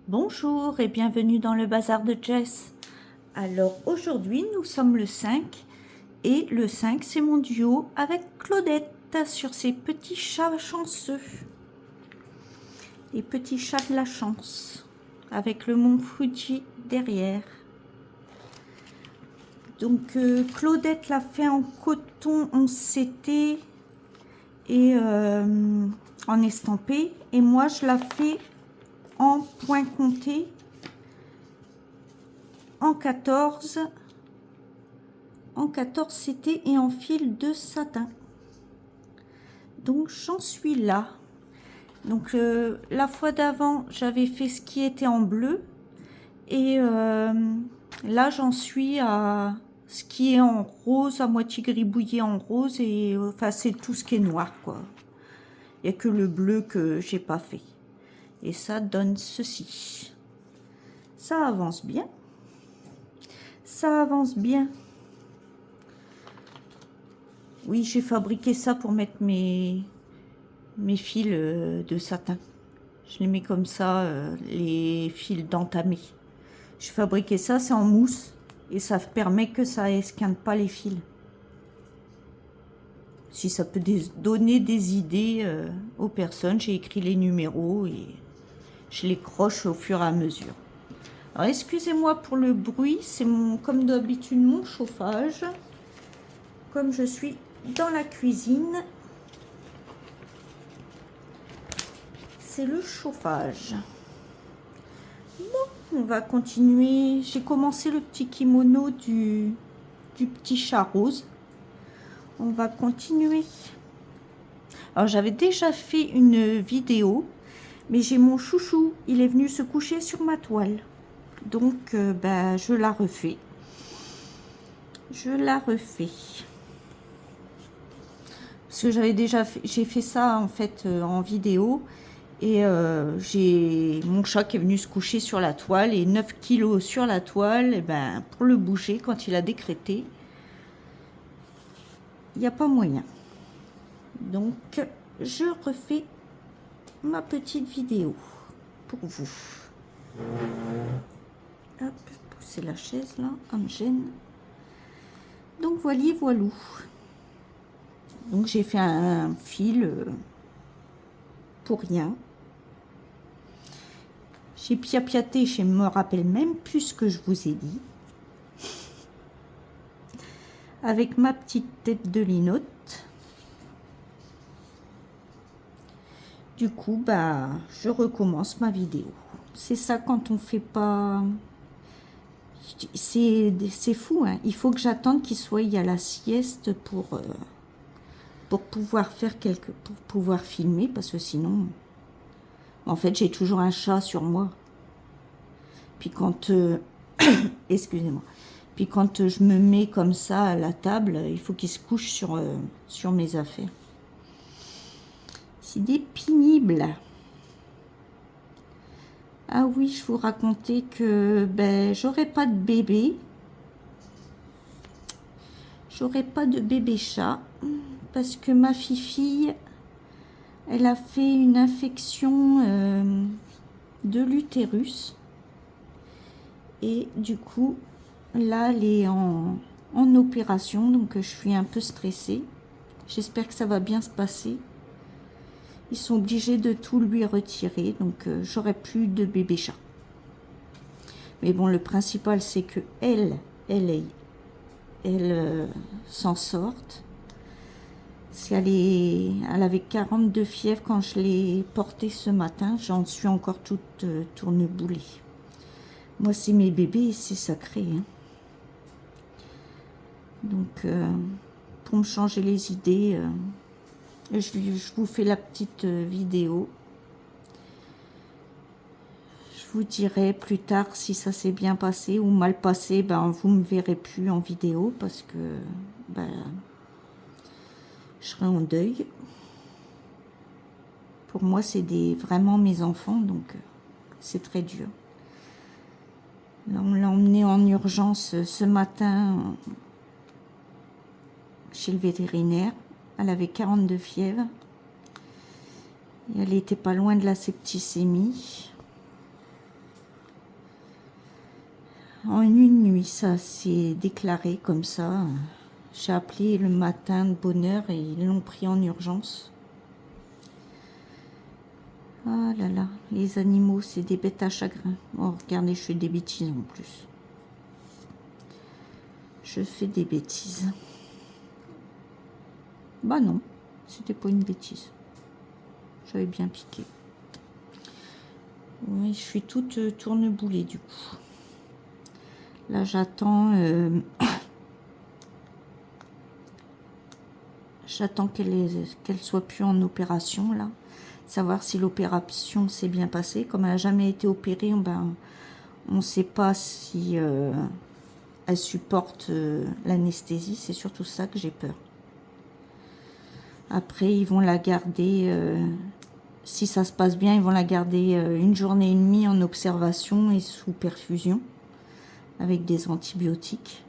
Bonjour et bienvenue dans le bazar de Jess. Alors aujourd'hui nous sommes le 5 et le 5 c'est mon duo avec Claudette sur ses petits chats chanceux. Les petits chats de la chance avec le mont Fuji derrière. Donc Claudette l'a fait en coton 11CT et en estampé et moi je la fais en point compté en 14 CT et en fil de satin. Donc j'en suis là. Donc la fois d'avant j'avais fait ce qui était en bleu et là j'en suis à ce qui est en rose, à moitié gribouillé en rose, et enfin c'est tout ce qui est noir quoi. Il n'y a que le bleu que j'ai pas fait. Et ça donne ceci. Ça avance bien. Ça avance bien. Oui, j'ai fabriqué ça pour mettre mes fils de satin. Je les mets comme ça, les fils d'entamé. J'ai fabriqué ça, c'est en mousse. Et ça permet que ça esquinte pas les fils. Si ça peut donner des idées aux personnes, j'ai écrit les numéros et je les croche au fur et à mesure. Alors excusez-moi pour le bruit, c'est comme d'habitude mon chauffage. Comme je suis dans la cuisine, c'est le chauffage. Bon, on va continuer. J'ai commencé le petit kimono du petit chat rose. On va continuer. Alors j'avais déjà fait une vidéo, mais j'ai mon chouchou, il est venu se coucher sur ma toile. Donc je la refais. Je la refais. Parce que j'avais déjà fait, j'ai fait ça en fait en vidéo. Et j'ai mon chat qui est venu se coucher sur la toile, et 9 kilos sur la toile, et ben, pour le bouger, quand il a décrété, il n'y a pas moyen. Donc, je refais ma petite vidéo pour vous. Hop, pousser la chaise là, ça me gêne. Donc, voilà, voilou. Donc, j'ai fait un fil pour rien. J'ai piapiaté, je me rappelle même plus ce que je vous ai dit. Avec ma petite tête de linotte. Du coup, je recommence ma vidéo. C'est ça quand on fait pas... C'est fou, hein. Il faut que j'attende qu'il soit à la sieste pour pouvoir faire pour pouvoir filmer, parce que sinon... En fait, j'ai toujours un chat sur moi. Puis quand... excusez-moi. Puis quand je me mets comme ça à la table, il faut qu'il se couche sur mes affaires. C'est des pénibles. Ah oui, je vous racontais que j'aurais pas de bébé. J'aurais pas de bébé chat parce que ma fille, elle a fait une infection de l'utérus. Et du coup, là, elle est en opération, donc je suis un peu stressée. J'espère que ça va bien se passer. Ils sont obligés de tout lui retirer, donc j'aurai plus de bébé chat. Mais bon, le principal, c'est que elle s'en sorte. Elle avait 42 fièvres quand je l'ai portée ce matin. J'en suis encore toute tourneboulée. Moi, c'est mes bébés, c'est sacré. Hein. Donc, pour me changer les idées, je vous fais la petite vidéo. Je vous dirai plus tard si ça s'est bien passé ou mal passé. Vous me verrez plus en vidéo parce que je serai en deuil. Pour moi, c'est vraiment mes enfants, donc c'est très dur. Là, on l'a emmenée en urgence ce matin chez le vétérinaire. Elle avait 42 fièvres. Et elle était pas loin de la septicémie. En une nuit, ça s'est déclaré comme ça. J'ai appelé le matin de bonne heure et ils l'ont pris en urgence. Ah là là, les animaux, c'est des bêtes à chagrin. Oh, regardez, je fais des bêtises en plus. Je fais des bêtises. Bah non, c'était pas une bêtise. J'avais bien piqué. Oui, je suis toute tourneboulée du coup. Là, j'attends j'attends qu'elle soit plus en opération, là. Savoir si l'opération s'est bien passée. Comme elle n'a jamais été opérée, ben, on ne sait pas si elle supporte l'anesthésie. C'est surtout ça que j'ai peur. Après, ils vont la garder, si ça se passe bien, ils vont la garder une journée et demie en observation et sous perfusion, avec des antibiotiques.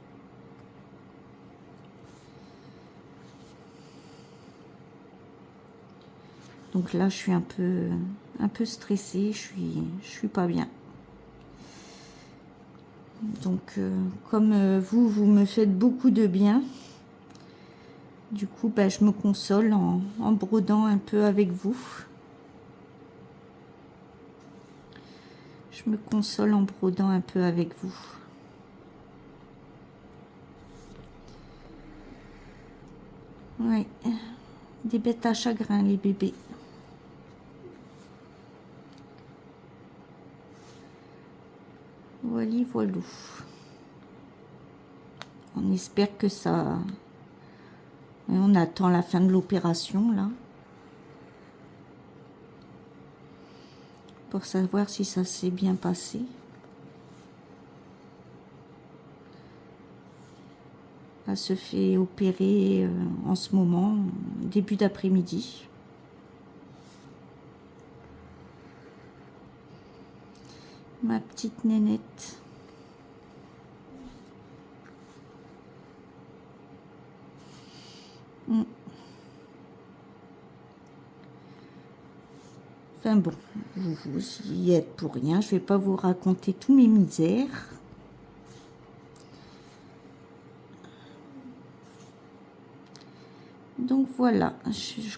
Donc là, je suis un peu stressée, je suis pas bien. Donc, comme vous me faites beaucoup de bien, du coup, ben, je me console en brodant un peu avec vous. Je me console en brodant un peu avec vous. Oui, des bêtes à chagrin, les bébés. Voilà, voilou. On espère que ça... On attend la fin de l'opération, là. Pour savoir si ça s'est bien passé. Elle se fait opérer en ce moment, début d'après-midi. Ma petite nénette. Enfin bon, vous y êtes pour rien. Je vais pas vous raconter tous mes misères. Donc voilà,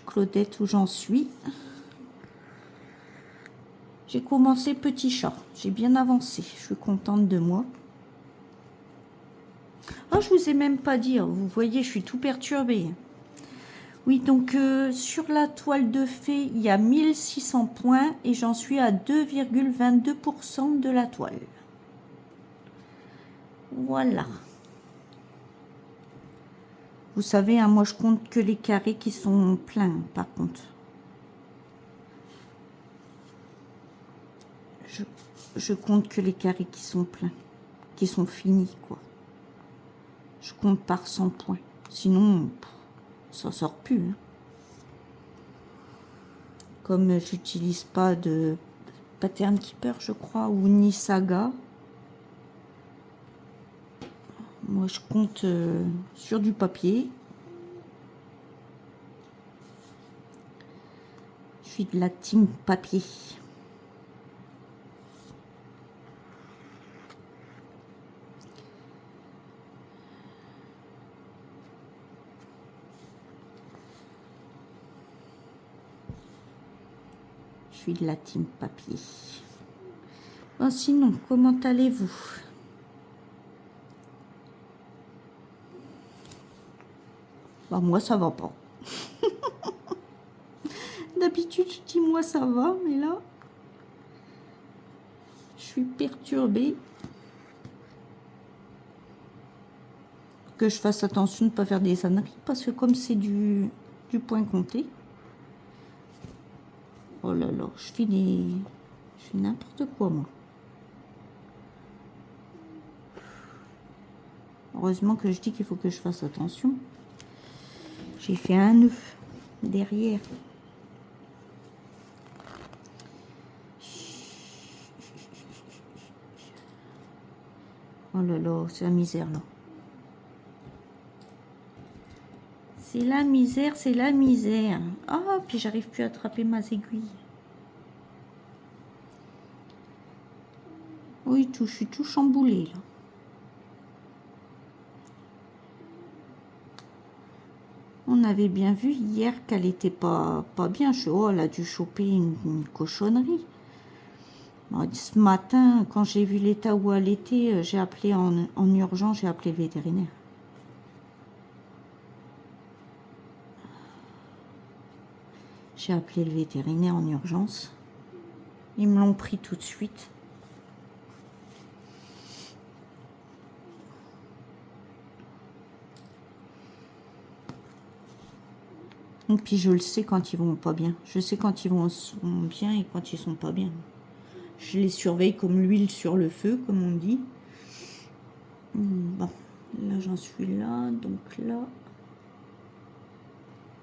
Claudette, où j'en suis. J'ai commencé petit chat. J'ai bien avancé. Je suis contente de moi. Ah, je vous ai même pas dit. Vous voyez, je suis tout perturbée. Oui, donc sur la toile de fée, il y a 1600 points et j'en suis à 2,22% de la toile. Voilà. Vous savez, hein, moi je compte que les carrés qui sont pleins, par contre. Je compte que les carrés qui sont pleins, qui sont finis, quoi. Je compte par 100 points. Sinon, ça sort plus. Hein. Comme j'utilise pas de Pattern Keeper, je crois, ou ni Saga. Moi, je compte sur du papier. Je suis de la team papier. Je suis de la team papier. Bon, sinon, comment allez-vous? Bah, moi, ça va pas. D'habitude, je dis moi, ça va, mais là, je suis perturbée. Que je fasse attention de ne pas faire des âneries, parce que comme c'est du point compté, oh là là, je fais n'importe quoi, moi. Heureusement que je dis qu'il faut que je fasse attention. J'ai fait un nœud derrière. Oh là là, c'est la misère, là. C'est la misère, c'est la misère. Ah, puis j'arrive plus à attraper ma aiguille. Oui, je suis tout chamboulée, là. on avait bien vu hier qu'elle était pas bien. Oh, elle a dû choper une cochonnerie. Ce matin, quand j'ai vu l'état où elle était, j'ai appelé en urgence, j'ai appelé le vétérinaire. J'ai appelé le vétérinaire en urgence. Ils me l'ont pris tout de suite. Et puis je le sais quand ils vont pas bien. Je sais quand ils sont bien et quand ils sont pas bien. Je les surveille comme l'huile sur le feu, comme on dit. Bon, là j'en suis là, donc là,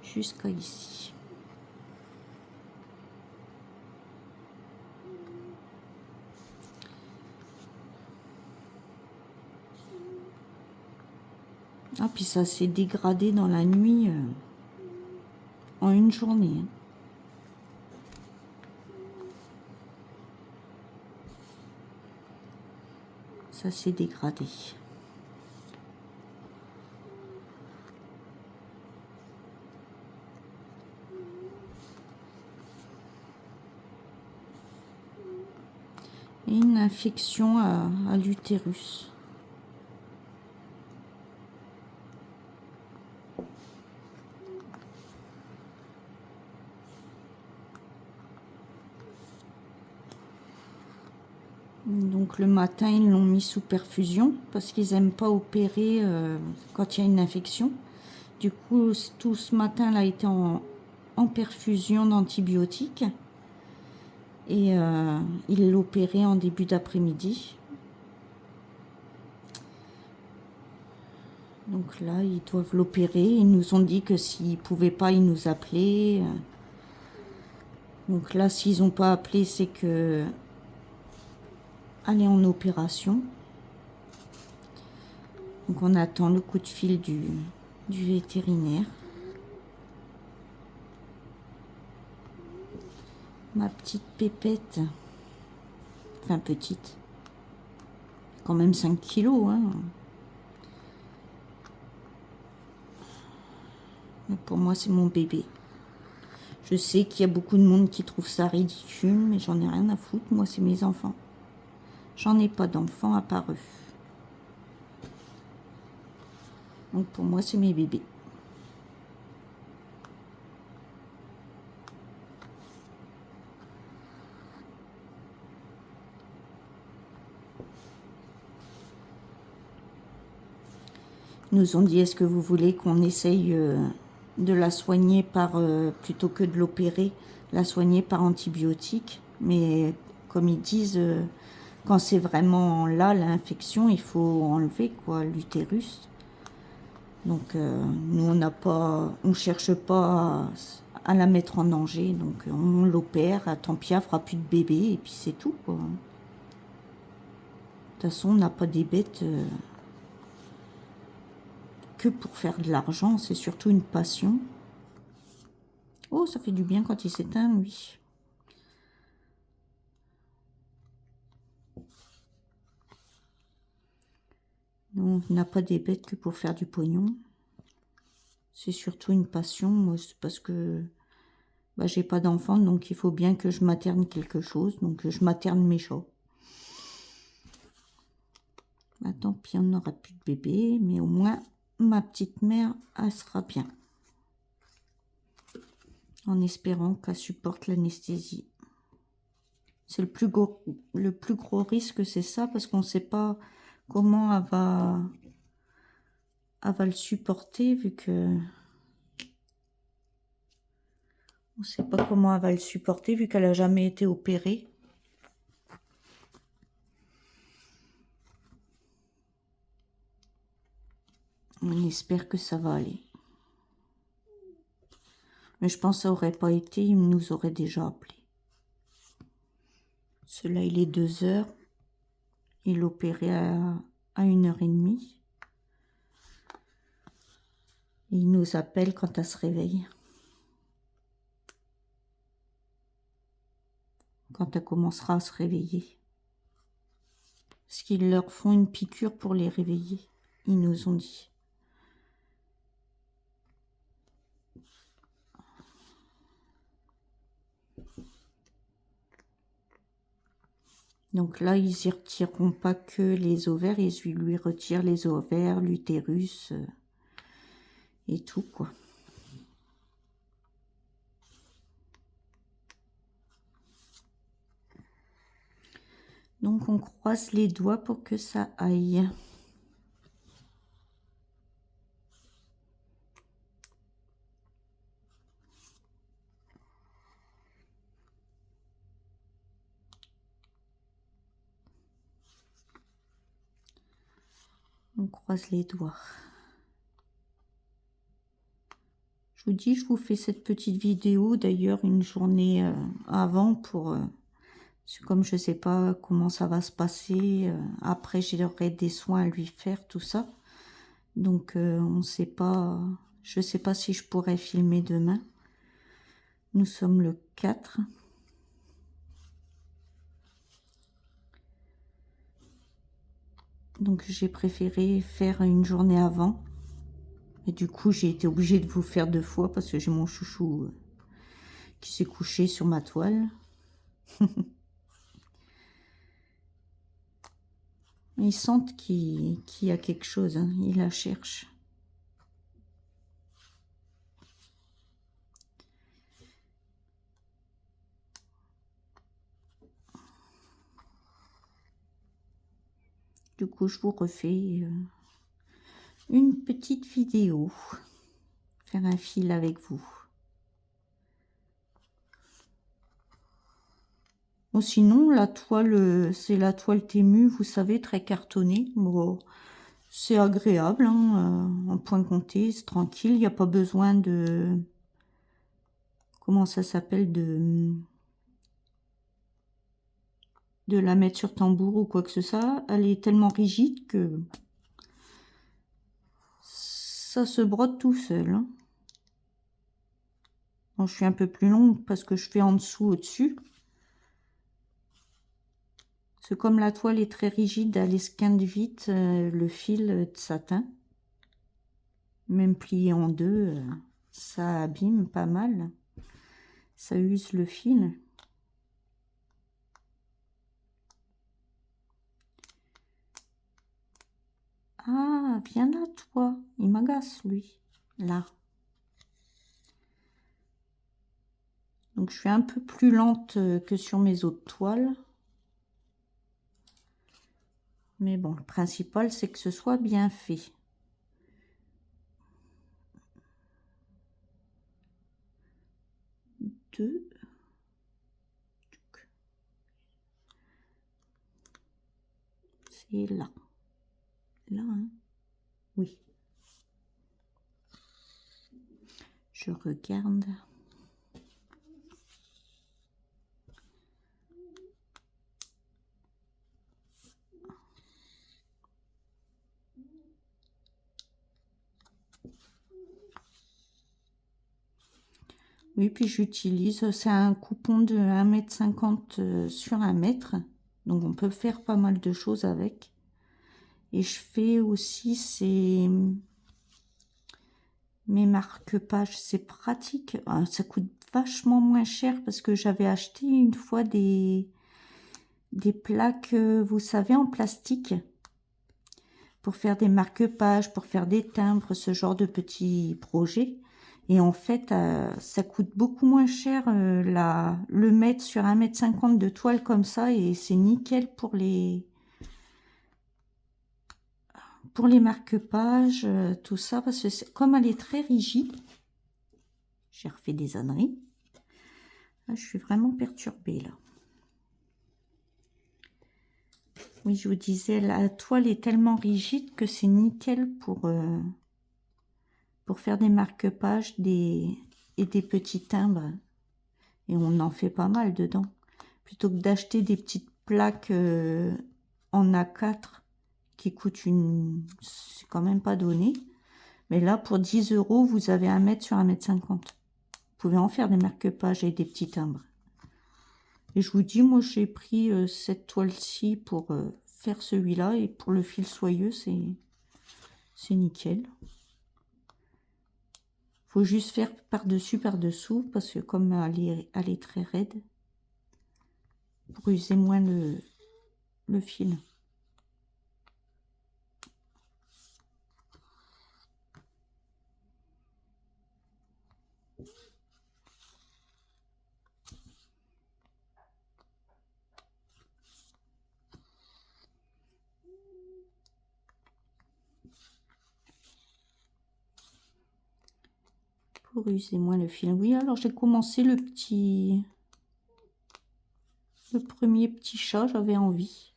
jusqu'à ici. Ah, puis ça s'est dégradé dans la nuit en une journée. Hein. Ça s'est dégradé. Et une infection à l'utérus. Donc le matin, ils l'ont mis sous perfusion parce qu'ils n'aiment pas opérer quand il y a une infection. Du coup, tout ce matin, elle a été en perfusion d'antibiotiques. Et ils l'opéraient en début d'après-midi. Donc là, ils doivent l'opérer. Ils nous ont dit que s'ils ne pouvaient pas, ils nous appelaient. Donc là, s'ils n'ont pas appelé, c'est que elle est en opération. Donc on attend le coup de fil du vétérinaire. Ma petite pépette. Enfin petite. Quand même 5 kilos. Hein. Mais pour moi, c'est mon bébé. Je sais qu'il y a beaucoup de monde qui trouve ça ridicule, mais j'en ai rien à foutre. Moi, c'est mes enfants. J'en ai pas d'enfants à part eux. Donc pour moi, c'est mes bébés. Ils nous ont dit, est-ce que vous voulez qu'on essaye de la soigner par, plutôt que de l'opérer, la soigner par antibiotiques. Mais comme ils disent, quand c'est vraiment là, l'infection, il faut enlever quoi, l'utérus. Donc nous, on cherche pas à la mettre en danger, donc on l'opère, tant pis, elle fera plus de bébé, et puis c'est tout, quoi. De toute façon, on n'a pas des bêtes que pour faire de l'argent, c'est surtout une passion. Oh, ça fait du bien quand il s'éteint, lui. Non, on n'a pas des bêtes que pour faire du pognon. C'est surtout une passion, moi, c'est parce que bah, j'ai pas d'enfant, donc il faut bien que je materne quelque chose, donc je materne mes chats. Bah, tant pis, on n'aura plus de bébé, mais au moins, ma petite mère, elle sera bien. En espérant qu'elle supporte l'anesthésie. C'est le plus gros risque, c'est ça, parce qu'on ne sait pas comment elle va le supporter, vu que... On ne sait pas comment elle va le supporter, vu qu'elle n'a jamais été opérée. On espère que ça va aller. Mais je pense que ça n'aurait pas été, il nous aurait déjà appelé. Celui-là, il est 2h. Il opérait à 1h30. Il nous appelle quand elle se réveille. Quand elle commencera à se réveiller. Parce qu'ils leur font une piqûre pour les réveiller. Ils nous ont dit. Donc là, ils y retireront pas que les ovaires, ils lui retirent les ovaires, l'utérus et tout, quoi. Donc on croise les doigts pour que ça aille. On croise les doigts. Je vous dis, je vous fais cette petite vidéo d'ailleurs une journée avant pour... comme je ne sais pas comment ça va se passer. Après, j'aurai des soins à lui faire, tout ça. Donc, on sait pas... Je ne sais pas si je pourrais filmer demain. Nous sommes le 4. Donc, j'ai préféré faire une journée avant. Et du coup, j'ai été obligée de vous faire 2 fois parce que j'ai mon chouchou qui s'est couché sur ma toile. Ils sentent qu'il y a quelque chose, hein. Ils la cherchent. Du coup, je vous refais une petite vidéo. Faire un fil avec vous. Bon, sinon, la toile, c'est la toile Temu, vous savez, très cartonnée. Bon, c'est agréable, hein, en point compté, c'est tranquille. Il n'y a pas besoin de... Comment ça s'appelle de la mettre sur tambour ou quoi que ce soit. Elle est tellement rigide que ça se brode tout seul, hein. Bon, je suis un peu plus longue parce que je fais en dessous, au-dessus. C'est comme la toile est très rigide, elle esquinte vite le fil de satin. Même plié en 2, ça abîme pas mal. Ça use le fil. Ah, viens là, toi. Il m'agace, lui. Là. Donc, je suis un peu plus lente que sur mes autres toiles. Mais bon, le principal, c'est que ce soit bien fait. Deux. C'est là. Là, hein? Oui. Je regarde. Oui, puis j'utilise, c'est un coupon de 1,50 m sur 1 mètre. Donc on peut faire pas mal de choses avec. Et je fais aussi mes marque-pages. C'est pratique. Ça coûte vachement moins cher parce que j'avais acheté une fois des plaques, vous savez, en plastique. Pour faire des marque-pages, pour faire des timbres, ce genre de petits projets. Et en fait, ça coûte beaucoup moins cher le mettre sur 1,50 m de toile comme ça. Et c'est nickel pour les marque-pages, tout ça. Parce que comme elle est très rigide, j'ai refait des âneries. Là, je suis vraiment perturbée là. Oui, je vous disais, la toile est tellement rigide que c'est nickel pour faire des marque-pages et des petits timbres. Et on en fait pas mal dedans. Plutôt que d'acheter des petites plaques en A4 qui coûtent c'est quand même pas donné. Mais là, pour 10 €, vous avez 1 mètre sur 1,50 m. Vous pouvez en faire des marque-pages et des petits timbres. Et je vous dis, moi, j'ai pris cette toile-ci pour faire celui-là. Et pour le fil soyeux, c'est nickel. Faut juste faire par-dessus, par-dessous, parce que comme elle est très raide, pour user moins le fil. Pour user moins le fil. Oui, alors j'ai commencé le premier petit chat, j'avais envie.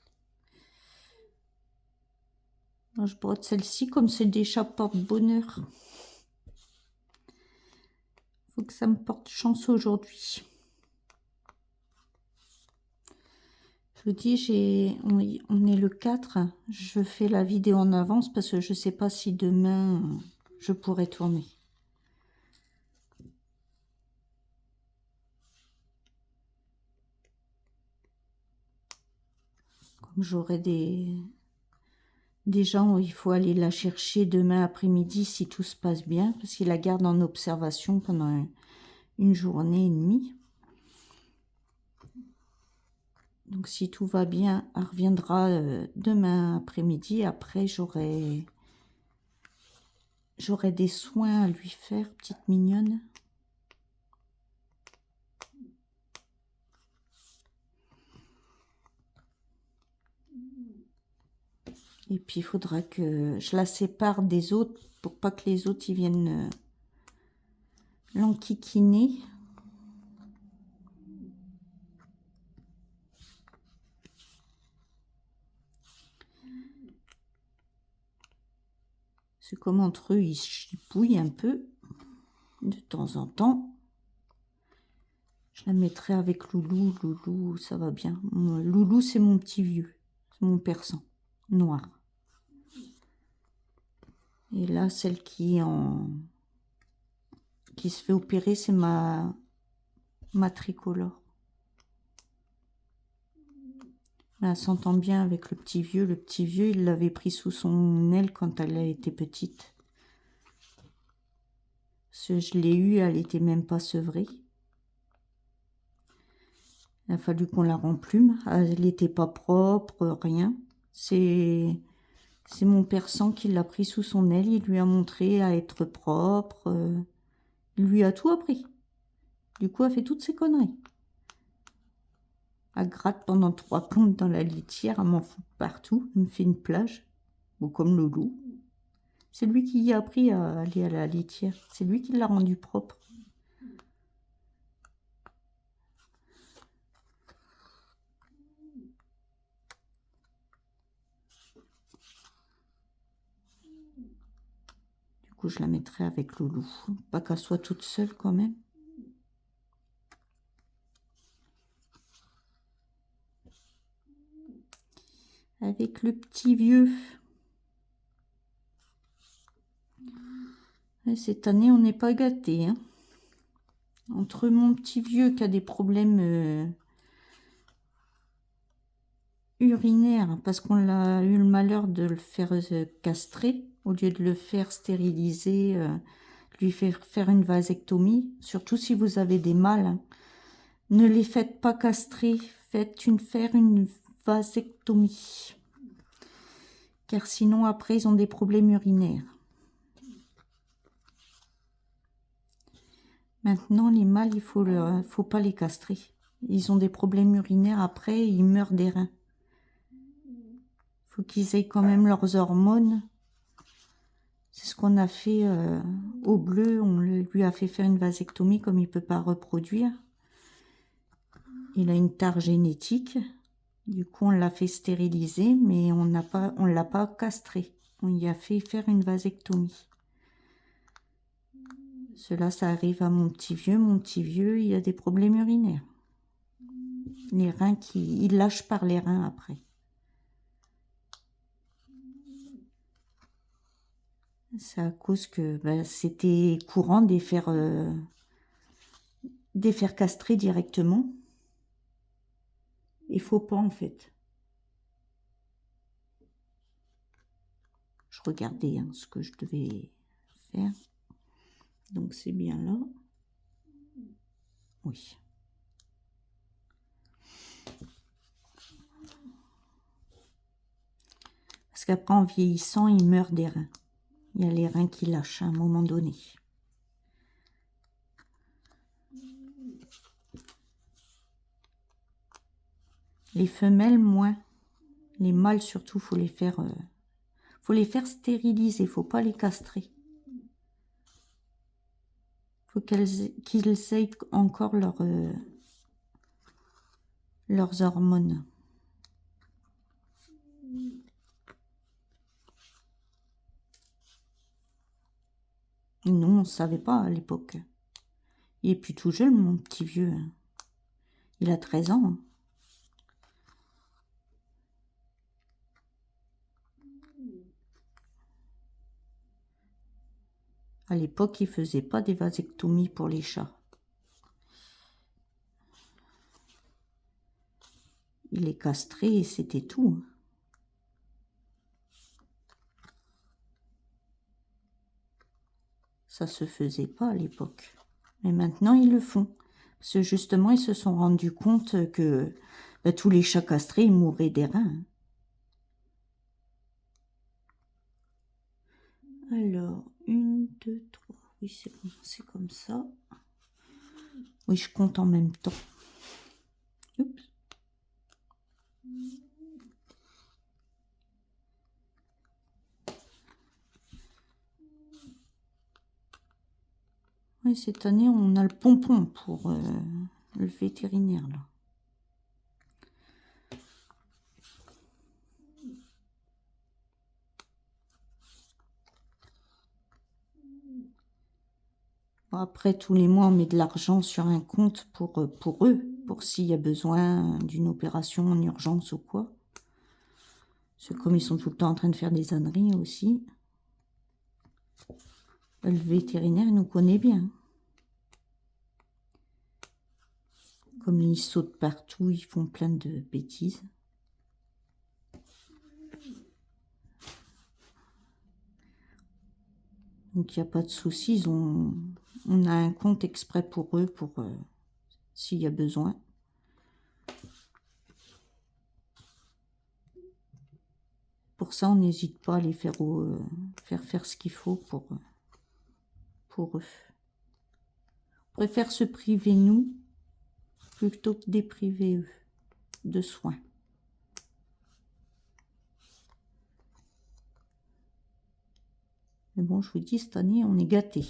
Alors, je brode celle-ci comme c'est des chats porte-bonheur. Faut que ça me porte chance aujourd'hui. Je vous dis, on est le 4. Je fais la vidéo en avance parce que je sais pas si demain je pourrai tourner. Comme j'aurai des gens où il faut aller la chercher demain après-midi si tout se passe bien, parce qu'il la garde en observation pendant une journée et demie. Donc si tout va bien, elle reviendra demain après-midi. Après, j'aurai des soins à lui faire, petite mignonne. Et puis il faudra que je la sépare des autres pour pas que les autres ils viennent l'enquiquiner. C'est comme entre eux, ils se chipouillent un peu de temps en temps. Je la mettrai avec Loulou. Loulou, ça va bien. Loulou, c'est mon petit vieux. C'est mon persan noir. Et là, celle qui se fait opérer, c'est ma tricolore. Elle s'entend bien avec le petit vieux. Le petit vieux, il l'avait pris sous son aile quand elle a été petite. Parce que je l'ai eue, elle était même pas sevrée. Il a fallu qu'on la remplume. Elle n'était pas propre, rien. C'est mon persan qui l'a pris sous son aile. Il lui a montré à être propre. Il lui a tout appris. Du coup, elle fait toutes ses conneries. Elle gratte pendant 3 plombes dans la litière. Elle m'en fout partout. Elle me fait une plage. Bon, comme Loulou. C'est lui qui y a appris à aller à la litière. C'est lui qui l'a rendu propre. Du coup, je la mettrai avec Loulou. Pas qu'elle soit toute seule quand même. Avec le petit vieux. Et cette année, on n'est pas gâtés. Hein. Entre mon petit vieux qui a des problèmes urinaires, parce qu'on a eu le malheur de le faire castrer, au lieu de le faire stériliser, lui faire une vasectomie, surtout si vous avez des mâles. Hein. Ne les faites pas castrer, faire une vasectomie. Car sinon, après, ils ont des problèmes urinaires. Maintenant, les mâles, il faut pas les castrer. Ils ont des problèmes urinaires, après, ils meurent des reins. Il faut qu'ils aient quand même leurs hormones. C'est ce qu'on a fait au bleu. On lui a fait faire une vasectomie comme il ne peut pas reproduire. Il a une tare génétique. Du coup, on l'a fait stériliser, mais on l'a pas castré. On y a fait faire une vasectomie. Cela, ça arrive à mon petit vieux. Mon petit vieux, il a des problèmes urinaires. Les reins il lâche par les reins après. C'est à cause que c'était courant de les faire castrer directement. Il faut pas en fait. Je regardais ce que je devais faire. Donc c'est bien là. Oui. qu'après, en vieillissant, il meurt des reins. Il y a les reins qui lâchent à un moment donné. Les femelles, moins. Les mâles, surtout, faut les faire stériliser. Faut pas les castrer. Faut qu'ils aient encore leurs hormones. Nous, on ne savait pas à l'époque. Il est plus tout jeune, mon petit vieux. Il a 13 ans. À l'époque, il ne faisait pas des vasectomies pour les chats. Il les castrait et c'était tout. Ça se faisait pas à l'époque. Mais maintenant, ils le font. Parce que justement, ils se sont rendus compte que tous les chats castrés, ils mouraient des reins. Alors, 1, 2, 3. Oui, c'est comme ça. Oui, je compte en même temps. Oups. Oui, cette année, on a le pompon pour le vétérinaire, là. Bon, après, tous les mois, on met de l'argent sur un compte pour eux, pour s'il y a besoin d'une opération en urgence ou quoi. Parce que comme ils sont tout le temps en train de faire des âneries aussi, le vétérinaire, il nous connaît bien. Comme ils sautent partout, ils font plein de bêtises. Donc, il n'y a pas de souci. On a un compte exprès pour eux, pour s'il y a besoin. Pour ça, on n'hésite pas à les faire faire ce qu'il faut pour eux. On préfère se priver, nous, plutôt que dépriver eux de soins. Mais bon, je vous dis, cette année, on est gâtés.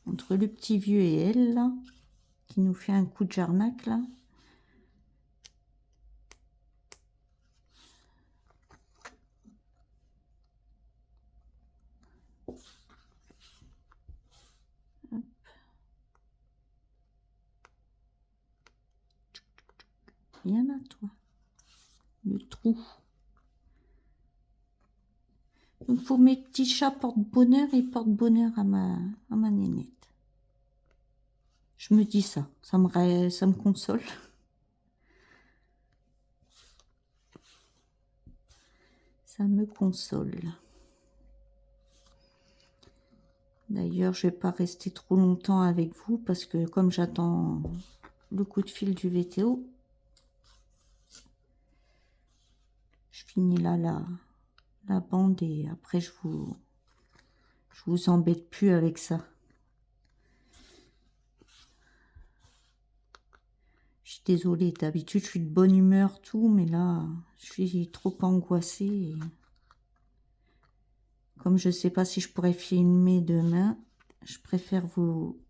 Entre le petit vieux et elle, là, qui nous fait un coup de jarnac, là. Hop. Viens là, toi. Le trou. Donc, pour mes petits chats porte-bonheur, ils portent bonheur à ma nénette. Je me dis ça me console. Ça me console. D'ailleurs, je ne vais pas rester trop longtemps avec vous parce que comme j'attends le coup de fil du VTO, je finis là la bande et après je vous embête plus avec ça. Je suis désolée, d'habitude je suis de bonne humeur, tout, mais là, je suis trop angoissée. Et comme je ne sais pas si je pourrais filmer demain, je préfère vous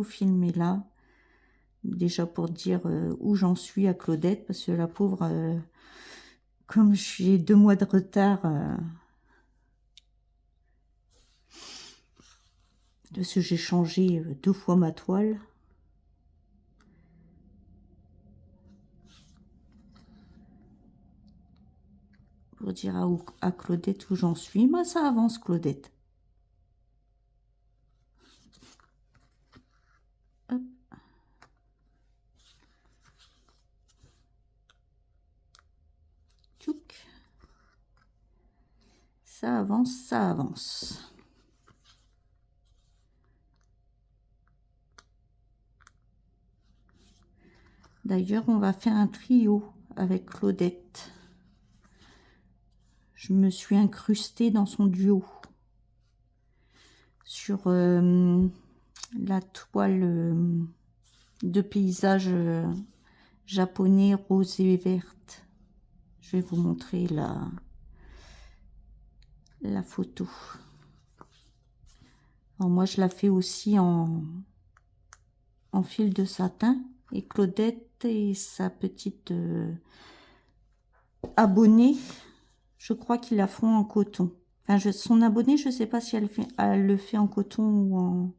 filmer là. Déjà pour dire où j'en suis à Claudette, parce que la pauvre, comme j'ai 2 mois de retard, parce que j'ai changé 2 fois ma toile. Pour dire à Claudette où j'en suis. Moi, ça avance, Claudette. Hop. Tchouk. Ça avance, ça avance. D'ailleurs, on va faire un trio avec Claudette. je me suis incrustée dans son duo. Sur la toile de paysage japonais rose et verte. Je vais vous montrer la photo. Alors moi, je la fais aussi en fil de satin. Et Claudette et sa petite abonnée, je crois qu'ils la font en coton. Enfin, son abonnée, je ne sais pas si elle le fait en coton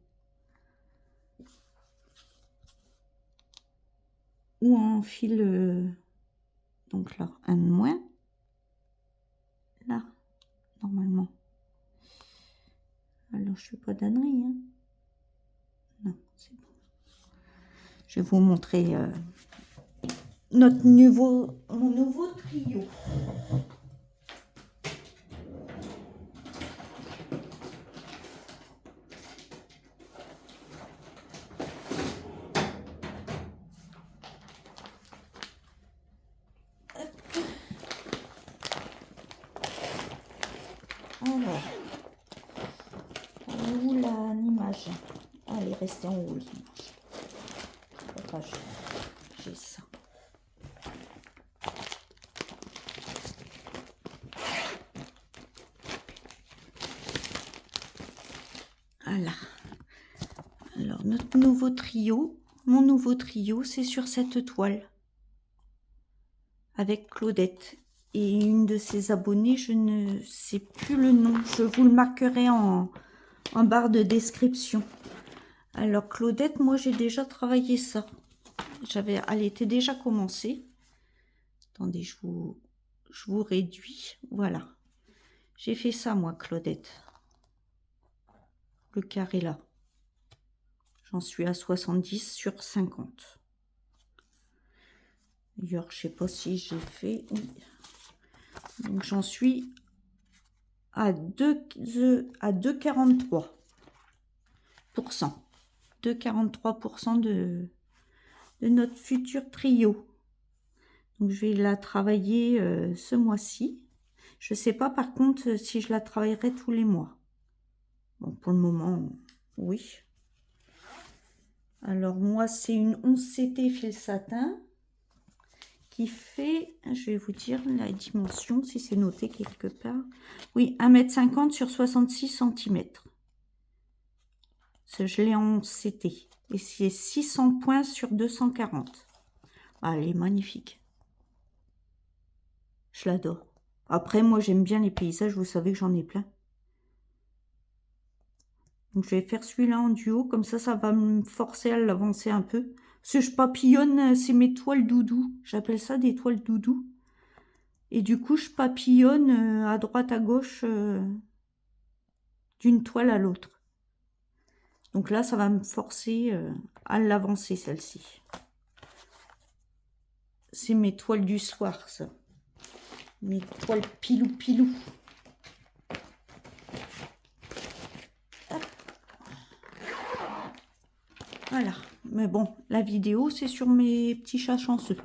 ou en fil. Donc là, un de moins. Là, normalement. Alors, je ne fais pas d'ânerie. Hein. Non, c'est bon. Je vais vous montrer mon nouveau trio. Alors, où l'image? Elle est restée en haut, l'image. J'ai ça. Voilà. Alors, notre nouveau trio, mon nouveau trio, c'est sur cette toile. Avec Claudette. Et une de ses abonnées, je ne sais plus le nom. Je vous le marquerai en barre de description. Alors, Claudette, moi, j'ai déjà travaillé ça. Elle était déjà commencée. Attendez, je vous réduis. Voilà. J'ai fait ça, moi, Claudette. Le carré là. J'en suis à 70 sur 50. D'ailleurs, je ne sais pas si j'ai fait... Oui. Donc, j'en suis à 2,43%. 2,43% de notre futur trio. Donc, je vais la travailler ce mois-ci. Je ne sais pas, par contre, si je la travaillerai tous les mois. Bon, pour le moment, oui. Alors, moi, c'est une 11 CT fil satin qui fait, je vais vous dire la dimension, si c'est noté quelque part. Oui, 1,50 m sur 66 cm. Je l'ai en CT. Et c'est 600 points sur 240. Ah, elle est magnifique. Je l'adore. Après, moi, j'aime bien les paysages. Vous savez que j'en ai plein. Donc, je vais faire celui-là en duo. Comme ça va me forcer à l'avancer un peu. Parce que je papillonne, c'est mes toiles doudou. J'appelle ça des toiles doudou. Et du coup, je papillonne à droite, à gauche, d'une toile à l'autre. Donc là, ça va me forcer à l'avancer, celle-ci. C'est mes toiles du soir, ça. Mes toiles pilou-pilou. Voilà. Mais bon, la vidéo, c'est sur mes petits chats chanceux.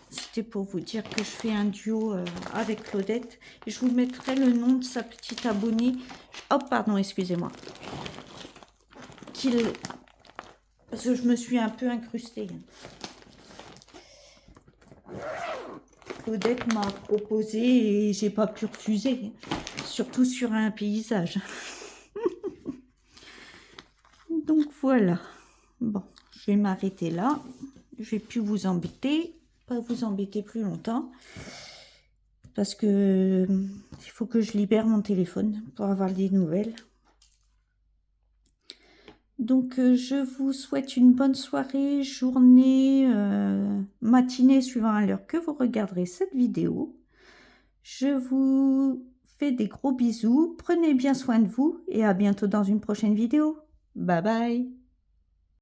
C'était pour vous dire que je fais un duo avec Claudette. Et je vous mettrai le nom de sa petite abonnée. Oh, pardon, excusez-moi. Parce que je me suis un peu incrustée. Claudette m'a proposé et j'ai pas pu refuser. Surtout sur un paysage. Donc voilà. Bon, je vais m'arrêter là. Je vais plus vous embêter. Pas vous embêter plus longtemps. Parce que il faut que je libère mon téléphone pour avoir des nouvelles. Donc, je vous souhaite une bonne soirée, journée, matinée, suivant à l'heure que vous regarderez cette vidéo. Je vous fais des gros bisous. Prenez bien soin de vous et à bientôt dans une prochaine vidéo. Bye bye.